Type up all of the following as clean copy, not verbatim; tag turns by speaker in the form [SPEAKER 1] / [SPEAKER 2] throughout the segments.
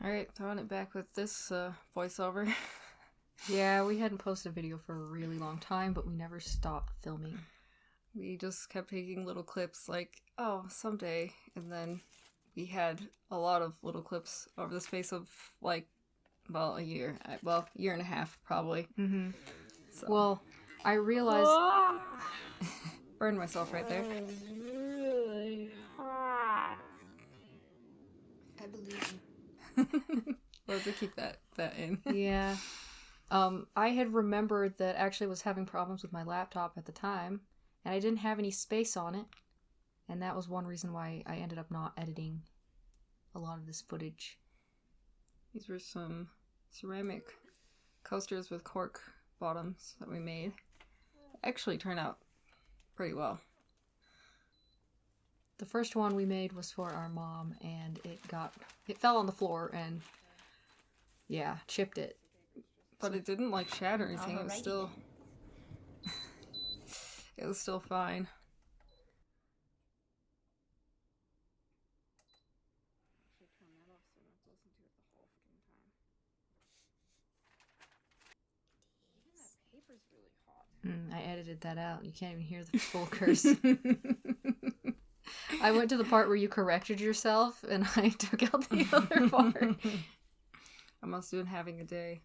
[SPEAKER 1] Alright, throwing it back with this voiceover.
[SPEAKER 2] Yeah, we hadn't posted a video for a really long time, but we never stopped filming.
[SPEAKER 1] We just kept taking little clips like, oh, someday. And then we had a lot of little clips over the space of, like, well, a year. Well, year and a half, probably.
[SPEAKER 2] Mm-hmm.
[SPEAKER 1] So.
[SPEAKER 2] Well, I realized...
[SPEAKER 1] Burned myself right there.
[SPEAKER 2] I believe
[SPEAKER 1] you. We'll have to keep that in.
[SPEAKER 2] Yeah. I had remembered that actually was having problems with my laptop at the time, and I didn't have any space on it, and that was one reason why I ended up not editing a lot of this footage.
[SPEAKER 1] These were some ceramic coasters with cork bottoms that we made. Actually turned out pretty well.
[SPEAKER 2] The first one we made was for our mom, and it fell on the floor and yeah, chipped it.
[SPEAKER 1] But it didn't like shatter or anything. It was still it was still fine.
[SPEAKER 2] I edited that out. You can't even hear the full curse. I went to the part where you corrected yourself, and I took out the other part.
[SPEAKER 1] I must have been having a day.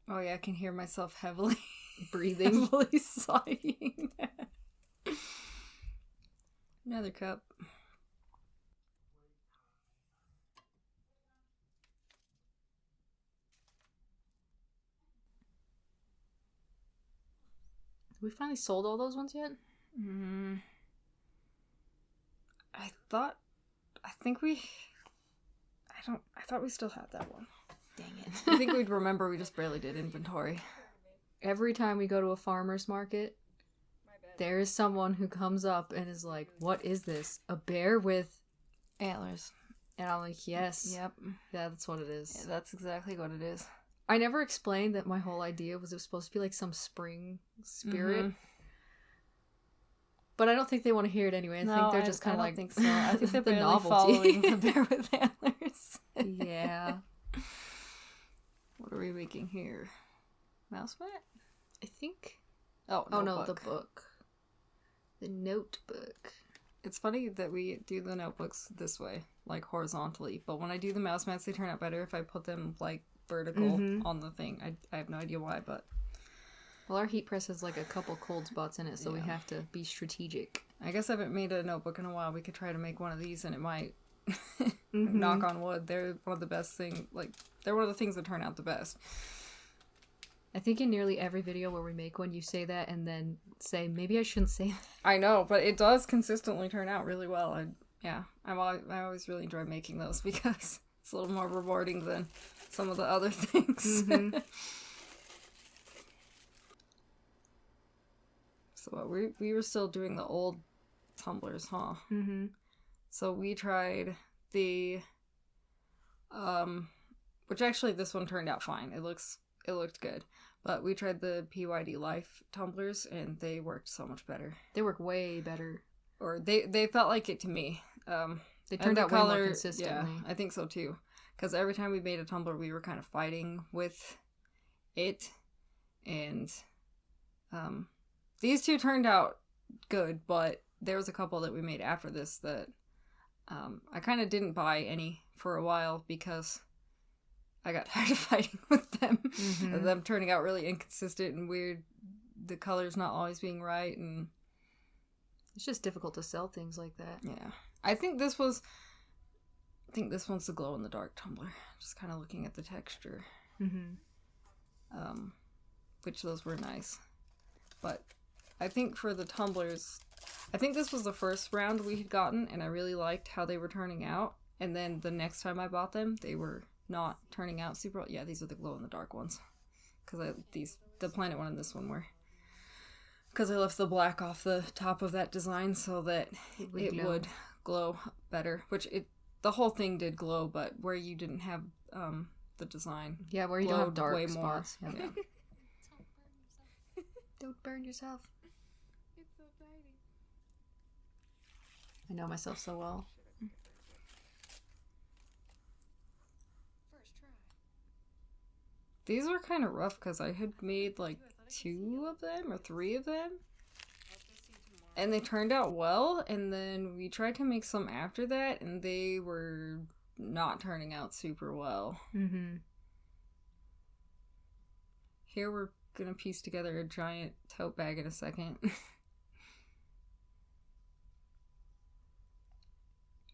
[SPEAKER 1] Oh yeah, I can hear myself heavily
[SPEAKER 2] breathing,
[SPEAKER 1] heavily sighing. Another cup.
[SPEAKER 2] We finally sold all those ones yet?
[SPEAKER 1] I thought we still had that one.
[SPEAKER 2] Dang it.
[SPEAKER 1] I think we'd remember, we just barely did inventory.
[SPEAKER 2] Every time we go to a farmer's market, there is someone who comes up and is like, what is this? A bear with
[SPEAKER 1] antlers.
[SPEAKER 2] And I'm like, yes.
[SPEAKER 1] Yep.
[SPEAKER 2] Yeah, that's what it is.
[SPEAKER 1] Yeah, that's exactly what it is.
[SPEAKER 2] I never explained that my whole idea was it was supposed to be like some spring spirit. Mm-hmm. But I don't think they want to hear it anyway. I think they're just kind of like...
[SPEAKER 1] I don't think so. I think they're the barely following the bear with antlers.
[SPEAKER 2] Yeah.
[SPEAKER 1] What are we making here? Mouse mat?
[SPEAKER 2] I think...
[SPEAKER 1] Oh no,
[SPEAKER 2] the book. The notebook.
[SPEAKER 1] It's funny that we do the notebooks this way, like horizontally. But when I do the mouse mats, they turn out better if I put them like vertical on the thing. I have no idea why, but...
[SPEAKER 2] Well, our heat press has like a couple cold spots in it, so we have to be strategic.
[SPEAKER 1] I guess I haven't made a notebook in a while. We could try to make one of these, and it might, knock on wood, they're one of the best things, like, they're one of the things that turn out the best.
[SPEAKER 2] I think in nearly every video where we make one, you say that, and then say, maybe I shouldn't say that.
[SPEAKER 1] I know, but it does consistently turn out really well. I always really enjoy making those, because it's a little more rewarding than some of the other things. Mm-hmm. So we were still doing the old tumblers, huh?
[SPEAKER 2] Mm-hmm.
[SPEAKER 1] So we tried the, which actually this one turned out fine. It looked good. But we tried the PYD Life tumblers, and they worked so much better.
[SPEAKER 2] They work way better.
[SPEAKER 1] Or they felt like it to me.
[SPEAKER 2] They turned out way more consistently.
[SPEAKER 1] Yeah, I think so too. Because every time we made a tumbler, we were kind of fighting with it, and these two turned out good, but there was a couple that we made after this that I kind of didn't buy any for a while because I got tired of fighting with them. Mm-hmm. And them turning out really inconsistent and weird, the colors not always being right, and
[SPEAKER 2] it's just difficult to sell things like that.
[SPEAKER 1] Yeah. I think this one's the glow-in-the-dark tumbler. Just kind of looking at the texture.
[SPEAKER 2] Mm-hmm.
[SPEAKER 1] Which those were nice. But I think for the tumblers, I think this was the first round we had gotten, and I really liked how they were turning out. And then the next time I bought them, they were not turning out super well. Yeah, these are the glow-in-the-dark ones. Because the planet one and this one were. Because I left the black off the top of that design so that it would glow better. Which the whole thing did glow, but where you didn't have the design.
[SPEAKER 2] Yeah, where you don't have dark
[SPEAKER 1] way
[SPEAKER 2] spots.
[SPEAKER 1] More. Yeah.
[SPEAKER 2] Don't burn yourself.
[SPEAKER 1] It's so tiny.
[SPEAKER 2] I know myself so well.
[SPEAKER 1] These were kind of rough because I had made like 2 of them or 3 of them. And they turned out well, and then we tried to make some after that, and they were not turning out super well.
[SPEAKER 2] Mm-hmm.
[SPEAKER 1] Here we're gonna piece together a giant tote bag in a second.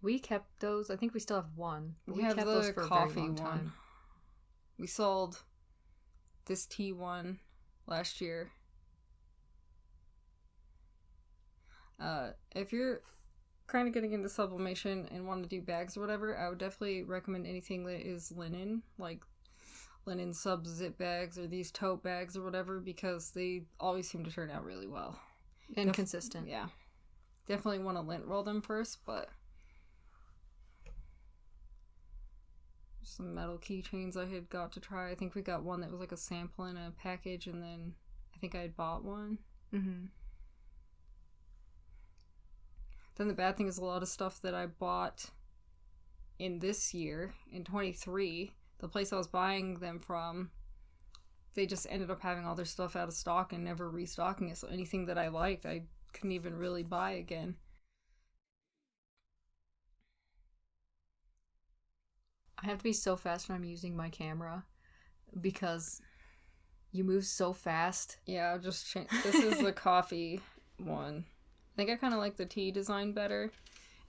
[SPEAKER 2] We kept those. I think we still have one.
[SPEAKER 1] We have
[SPEAKER 2] kept
[SPEAKER 1] the
[SPEAKER 2] those for
[SPEAKER 1] coffee
[SPEAKER 2] a very long
[SPEAKER 1] one.
[SPEAKER 2] time.
[SPEAKER 1] We sold this tea one last year. If you're kind of getting into sublimation and want to do bags or whatever, I would definitely recommend anything that is linen, like linen sub zip bags or these tote bags or whatever, because they always seem to turn out really well.
[SPEAKER 2] And consistent.
[SPEAKER 1] Yeah. Definitely want to lint roll them first, but some metal keychains I had got to try. I think we got one that was like a sample in a package, and then I think I had bought one.
[SPEAKER 2] Mm-hmm.
[SPEAKER 1] Then the bad thing is a lot of stuff that I bought in this year, in 23, the place I was buying them from, they just ended up having all their stuff out of stock and never restocking it. So anything that I liked, I couldn't even really buy again.
[SPEAKER 2] I have to be so fast when I'm using my camera because you move so fast.
[SPEAKER 1] Yeah, I'll just change. This is the coffee one. I think I kind of like the tea design better.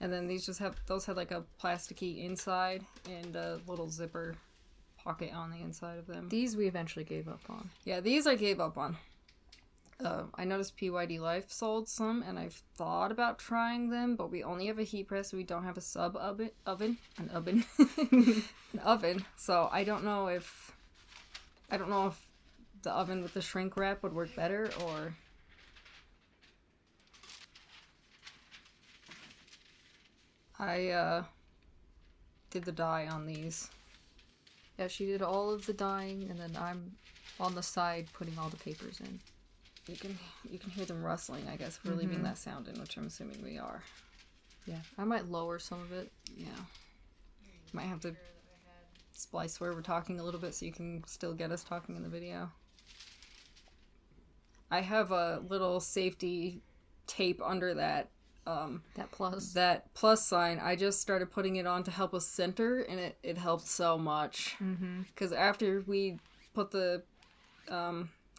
[SPEAKER 1] And then these just have, those had like a plasticky inside and a little zipper pocket on the inside of them.
[SPEAKER 2] These we eventually gave up on.
[SPEAKER 1] Yeah, these I gave up on. I noticed PYD Life sold some, and I've thought about trying them, but we only have a heat press, so we don't have a sub oven. So I don't know if the oven with the shrink wrap would work better, or I did the dye on these.
[SPEAKER 2] Yeah, she did all of the dyeing, and then I'm on the side putting all the papers in.
[SPEAKER 1] You can hear them rustling, I guess. We're leaving that sound in, which I'm assuming we are.
[SPEAKER 2] Yeah, I might lower some of it.
[SPEAKER 1] Yeah. Might have to splice where we're talking a little bit so you can still get us talking in the video. I have a little safety tape under that
[SPEAKER 2] That
[SPEAKER 1] plus sign. I just started putting it on to help us center, and it helped so much. Because after we put the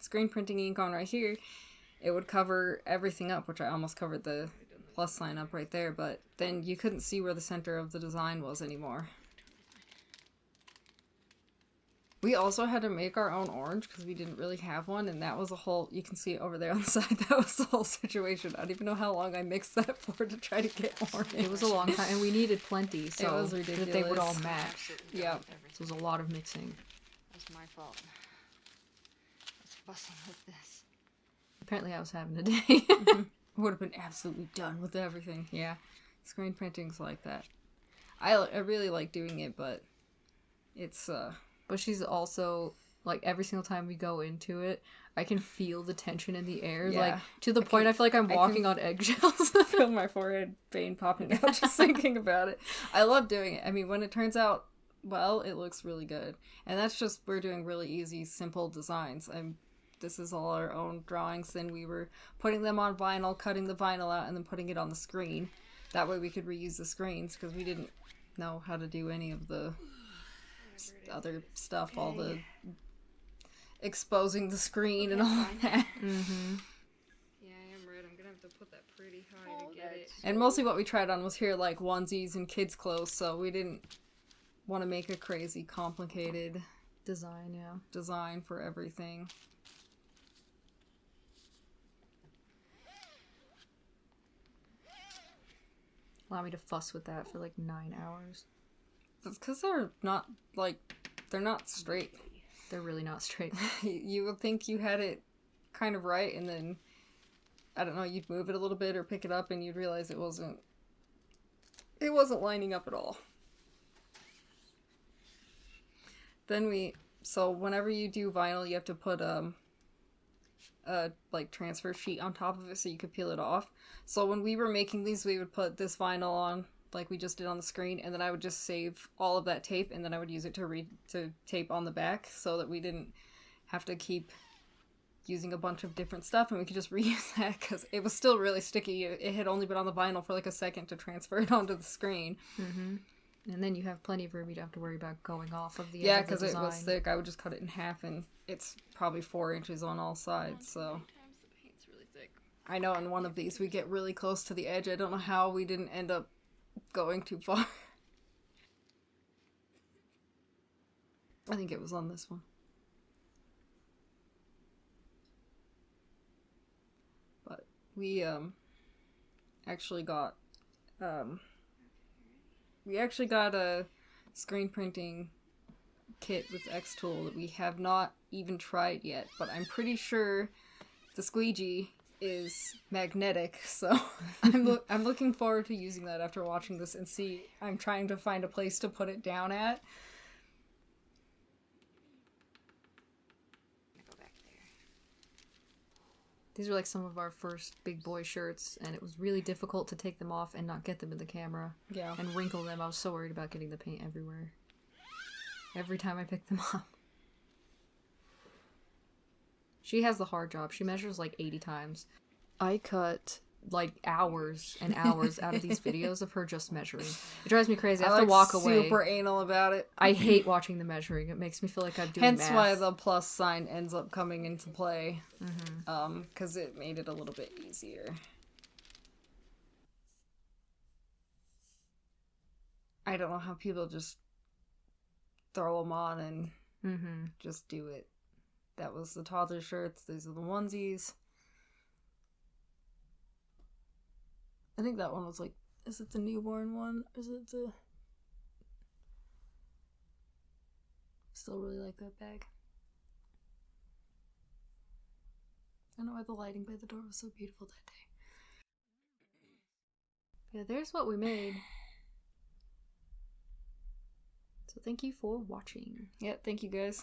[SPEAKER 1] screen printing ink on right here, it would cover everything up, which I almost covered the plus sign up right there, but then you couldn't see where the center of the design was anymore. We also had to make our own orange because we didn't really have one, and that was a whole, you can see it over there on the side, that was the whole situation. I don't even know how long I mixed that for to try to get orange.
[SPEAKER 2] It was a long time, and we needed plenty, so
[SPEAKER 1] it was ridiculous.
[SPEAKER 2] that they would all match.
[SPEAKER 1] Yeah.
[SPEAKER 2] So it was a lot of mixing.
[SPEAKER 3] That's my fault. I was fussing with this.
[SPEAKER 2] Apparently I was having a day.
[SPEAKER 1] Mm-hmm. Would have been absolutely done with everything. Yeah. Screen printing's like that. I really like doing it, but it's
[SPEAKER 2] But she's also, like, every single time we go into it, I can feel the tension in the air.
[SPEAKER 1] Yeah.
[SPEAKER 2] Like, to the point I feel like I'm walking on eggshells.
[SPEAKER 1] feel my forehead vein popping out just thinking about it. I love doing it. I mean, when it turns out well, it looks really good. And that's just, we're doing really easy, simple designs. This is all our own drawings. Then we were putting them on vinyl, cutting the vinyl out, and then putting it on the screen. That way we could reuse the screens, because we didn't know how to do any of the other stuff, all the exposing the screen and all of that.
[SPEAKER 2] Mm-hmm.
[SPEAKER 1] Yeah, I am red. I'm gonna have to put that pretty high
[SPEAKER 3] to get it.
[SPEAKER 1] And mostly what we tried on was here, like onesies and kids' clothes, so we didn't want to make a crazy complicated design for everything.
[SPEAKER 2] Allow me to fuss with that for like 9 hours.
[SPEAKER 1] That's because they're not straight.
[SPEAKER 2] They're really not straight.
[SPEAKER 1] You would think you had it kind of right, and then, I don't know, you'd move it a little bit or pick it up, and you'd realize it wasn't lining up at all. Then so whenever you do vinyl, you have to put a like transfer sheet on top of it so you could peel it off. So when we were making these, we would put this vinyl on like we just did on the screen, and then I would just save all of that tape, and then I would use it to tape on the back, so that we didn't have to keep using a bunch of different stuff, and we could just reuse that, because it was still really sticky. It had only been on the vinyl for like a second to transfer it onto the screen.
[SPEAKER 2] Mm-hmm. And then you have plenty of room. You don't have to worry about going off of the edge
[SPEAKER 1] Yeah,
[SPEAKER 2] of the
[SPEAKER 1] because it was
[SPEAKER 2] design.
[SPEAKER 1] thick. I would just cut it in half, and it's probably 4 inches on all sides, so...
[SPEAKER 3] The paint's really thick.
[SPEAKER 1] I know in one of these we get really close to the edge. I don't know how we didn't end up going too far. I think it was on this one. But we actually got a screen printing kit with X-Tool that we have not even tried yet, but I'm pretty sure the squeegee is magnetic, so I'm looking forward to using that after watching this and see. I'm trying to find a place to put it down at.
[SPEAKER 3] Go back there.
[SPEAKER 2] These are like some of our first big boy shirts, and it was really difficult to take them off and not get them in the camera.
[SPEAKER 1] Yeah.
[SPEAKER 2] And wrinkle them. I was so worried about getting the paint everywhere. Every time I picked them up. She has the hard job. She measures like 80 times. I cut like hours and hours out of these videos of her just measuring. It drives me crazy. I have to walk away.
[SPEAKER 1] Super anal about it.
[SPEAKER 2] I hate watching the measuring. It makes me feel like I'm doing
[SPEAKER 1] Hence
[SPEAKER 2] math.
[SPEAKER 1] why the plus sign ends up coming into play. Because it made it a little bit easier. I don't know how people just throw them on and just do it. That was the toddler shirts. These are the onesies. I think that one was like, is it the newborn one? Is it the... Still really like that bag. I don't know why the lighting by the door was so beautiful that day.
[SPEAKER 2] Yeah, there's what we made. So thank you for watching.
[SPEAKER 1] Yeah, thank you guys.